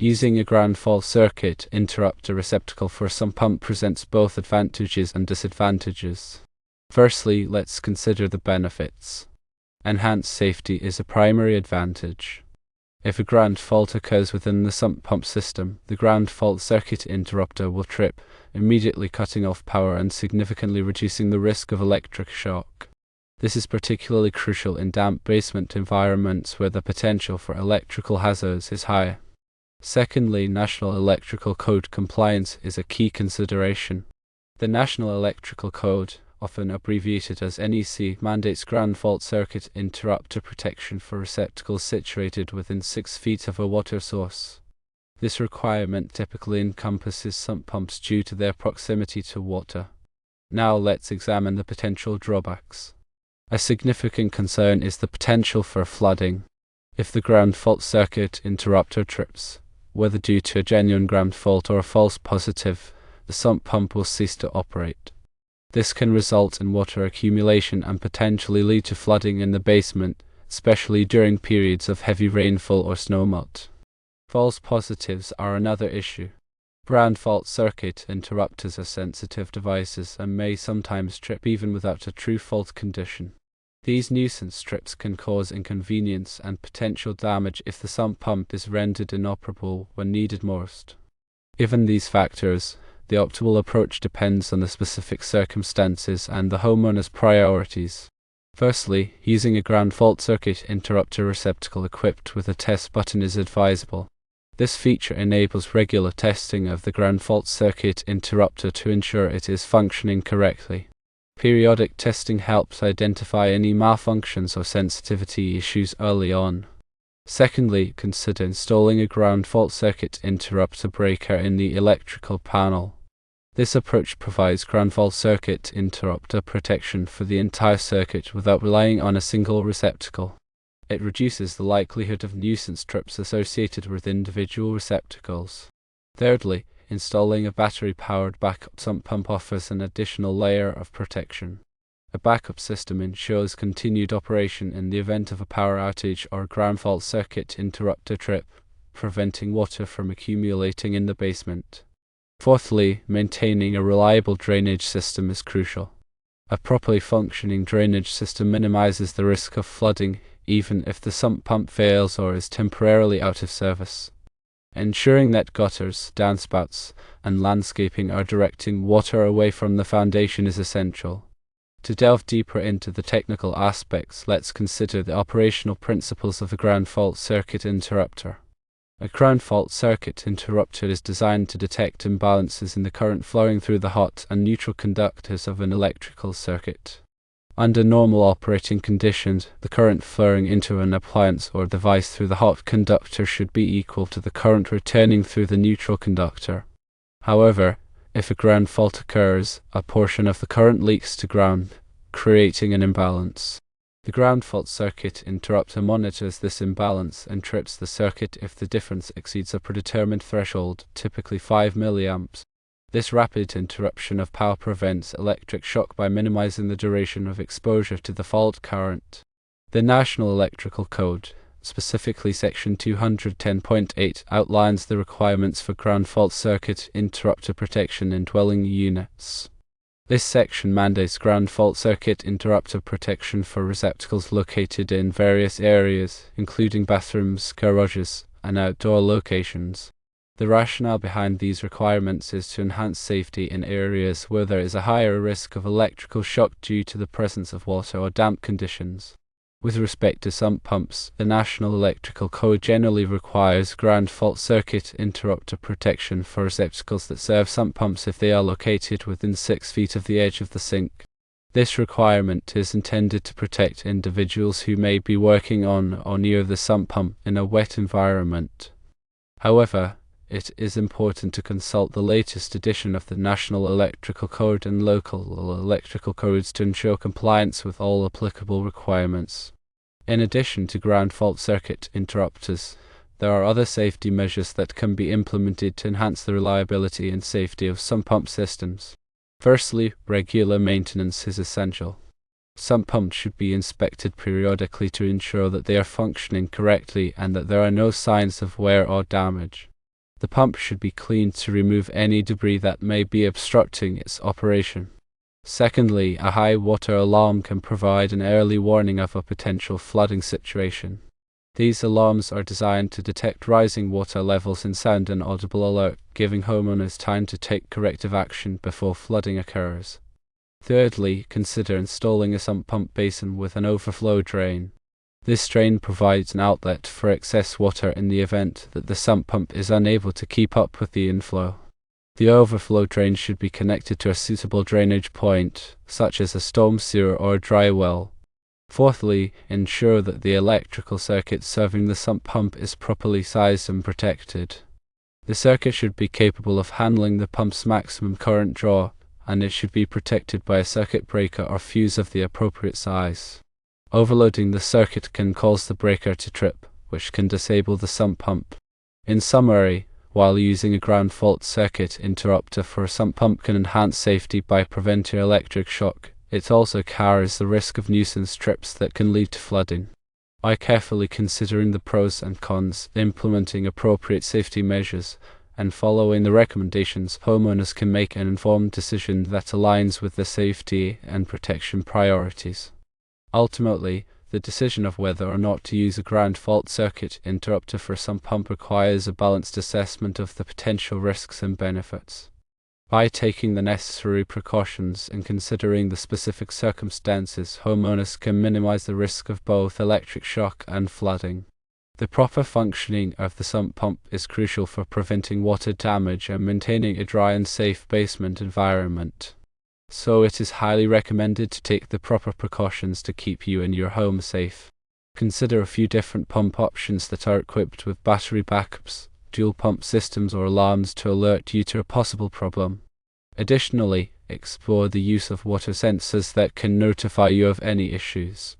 Using a ground fault circuit interrupter receptacle for a sump pump presents both advantages and disadvantages. Firstly, let's consider the benefits. Enhanced safety is a primary advantage. If a ground fault occurs within the sump pump system, the ground fault circuit interrupter will trip, immediately cutting off power and significantly reducing the risk of electric shock. This is particularly crucial in damp basement environments where the potential for electrical hazards is high. Secondly, National Electrical Code compliance is a key consideration. The National Electrical Code, often abbreviated as NEC, mandates ground fault circuit interrupter protection for receptacles situated within 6 feet of a water source. This requirement typically encompasses sump pumps due to their proximity to water. Now let's examine the potential drawbacks. A significant concern is the potential for flooding. If the ground fault circuit interrupter trips, whether due to a genuine ground fault or a false positive, the sump pump will cease to operate. This can result in water accumulation and potentially lead to flooding in the basement, especially during periods of heavy rainfall or snowmelt. False positives are another issue. Ground fault circuit interrupters are sensitive devices and may sometimes trip even without a true fault condition. These nuisance trips can cause inconvenience and potential damage if the sump pump is rendered inoperable when needed most. Given these factors, the optimal approach depends on the specific circumstances and the homeowner's priorities. Firstly, using a ground fault circuit interrupter receptacle equipped with a test button is advisable. This feature enables regular testing of the ground fault circuit interrupter to ensure it is functioning correctly. Periodic testing helps identify any malfunctions or sensitivity issues early on. Secondly, consider installing a ground fault circuit interrupter breaker in the electrical panel. This approach provides ground fault circuit interrupter protection for the entire circuit without relying on a single receptacle. It reduces the likelihood of nuisance trips associated with individual receptacles. Thirdly, installing a battery-powered backup sump pump offers an additional layer of protection. A backup system ensures continued operation in the event of a power outage or ground fault circuit interrupter trip, preventing water from accumulating in the basement. Fourthly, maintaining a reliable drainage system is crucial. A properly functioning drainage system minimizes the risk of flooding, even if the sump pump fails or is temporarily out of service. Ensuring that gutters, downspouts, and landscaping are directing water away from the foundation is essential. To delve deeper into the technical aspects, let's consider the operational principles of a ground fault circuit interrupter. A ground fault circuit interrupter is designed to detect imbalances in the current flowing through the hot and neutral conductors of an electrical circuit. Under normal operating conditions, the current flowing into an appliance or device through the hot conductor should be equal to the current returning through the neutral conductor. However, if a ground fault occurs, a portion of the current leaks to ground, creating an imbalance. The ground fault circuit interrupter monitors this imbalance and trips the circuit if the difference exceeds a predetermined threshold, typically 5 mA. This rapid interruption of power prevents electric shock by minimizing the duration of exposure to the fault current. The National Electrical Code, specifically Section 210.8, outlines the requirements for ground fault circuit interrupter protection in dwelling units. This section mandates ground fault circuit interrupter protection for receptacles located in various areas, including bathrooms, garages, and outdoor locations. The rationale behind these requirements is to enhance safety in areas where there is a higher risk of electrical shock due to the presence of water or damp conditions. With respect to sump pumps, the National Electrical Code generally requires ground fault circuit interrupter protection for receptacles that serve sump pumps if they are located within 6 feet of the edge of the sink. This requirement is intended to protect individuals who may be working on or near the sump pump in a wet environment. However, it is important to consult the latest edition of the National Electrical Code and local electrical codes to ensure compliance with all applicable requirements. In addition to ground fault circuit interrupters, there are other safety measures that can be implemented to enhance the reliability and safety of sump pump systems. Firstly, regular maintenance is essential. Sump pumps should be inspected periodically to ensure that they are functioning correctly and that there are no signs of wear or damage. The pump should be cleaned to remove any debris that may be obstructing its operation. Secondly, a high water alarm can provide an early warning of a potential flooding situation. These alarms are designed to detect rising water levels and sound an audible alert, giving homeowners time to take corrective action before flooding occurs. Thirdly, consider installing a sump pump basin with an overflow drain. This drain provides an outlet for excess water in the event that the sump pump is unable to keep up with the inflow. The overflow drain should be connected to a suitable drainage point, such as a storm sewer or a dry well. Fourthly, ensure that the electrical circuit serving the sump pump is properly sized and protected. The circuit should be capable of handling the pump's maximum current draw, and it should be protected by a circuit breaker or fuse of the appropriate size. Overloading the circuit can cause the breaker to trip, which can disable the sump pump. In summary, while using a ground fault circuit interrupter for a sump pump can enhance safety by preventing electric shock, it also carries the risk of nuisance trips that can lead to flooding. By carefully considering the pros and cons, implementing appropriate safety measures, and following the recommendations, homeowners can make an informed decision that aligns with their safety and protection priorities. Ultimately, the decision of whether or not to use a ground fault circuit interrupter for a sump pump requires a balanced assessment of the potential risks and benefits. By taking the necessary precautions and considering the specific circumstances, homeowners can minimize the risk of both electric shock and flooding. The proper functioning of the sump pump is crucial for preventing water damage and maintaining a dry and safe basement environment. So it is highly recommended to take the proper precautions to keep you and your home safe. Consider a few different pump options that are equipped with battery backups, dual pump systems or alarms to alert you to a possible problem. Additionally, explore the use of water sensors that can notify you of any issues.